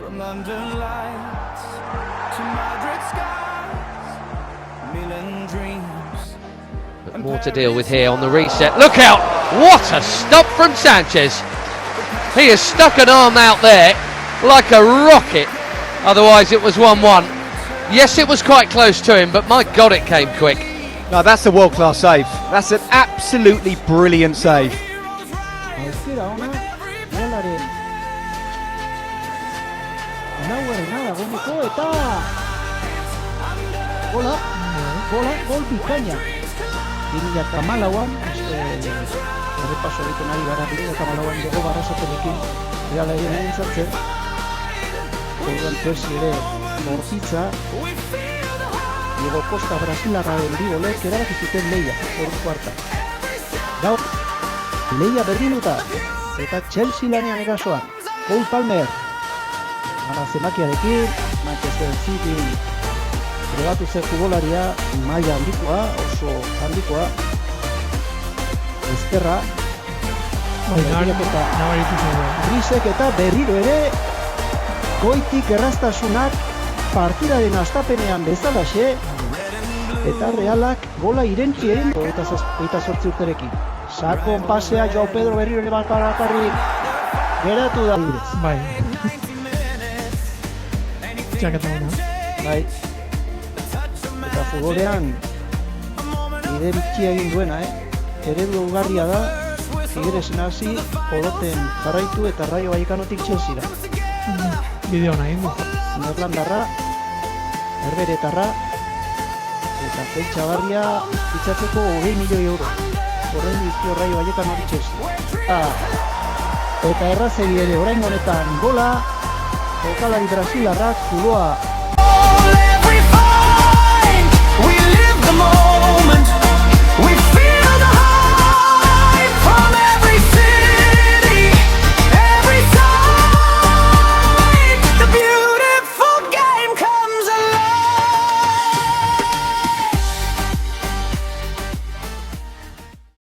From London lights to Madrid skies, million dreams. But more to deal with here on the reset. Look out! What a stop from Sanchez. He has stuck an arm out there like a rocket. Otherwise it was 1-1. Yes, it was quite close to him, but my God, it came quick. No, that's a world-class save. That's an absolutely brilliant save. Aukera ona, Realaren Nauerena dagoeneko eta gol bikaina 2014an errepaso egiten ari gara 2014an dugu Barrasatenekin Realaren entzartzen orduan Persi ere bortitza Diego Costa Brasilarraren bi golek erabaki zuten lehia orduko hartan gaur lehia berdinuta eta Chelsea lanean erasoan Cole Palmer ara zemakiarekin Manchester City prebatu zen futbolaria maila handikoa, oso handikoa ezkerra Grisek eta berriro ere goitik erraztasunak partidaren hastapenean bezalaxe eta Realak gola irentzi egin 28 urterekin sakon pasea Joao Pedro berriro ere bakarrik geratu da Bai. Txaketa gona. Bai. Eta futbolean bide bitxia egin duena, eredu ugarria da Tigresen hasi, Oroten jarraitu eta Rayo Vallecanotik Chelsea-ra. Bide hona egin du. Neerlandarra, Herberetarra eta Pentsabarria fitxatzeko 20 milioi euro. Horren dizkio Rayo Vallecanotik Chelsea. Eta errazegi ere orain honetan gola, jokalari brasilarrak zuloa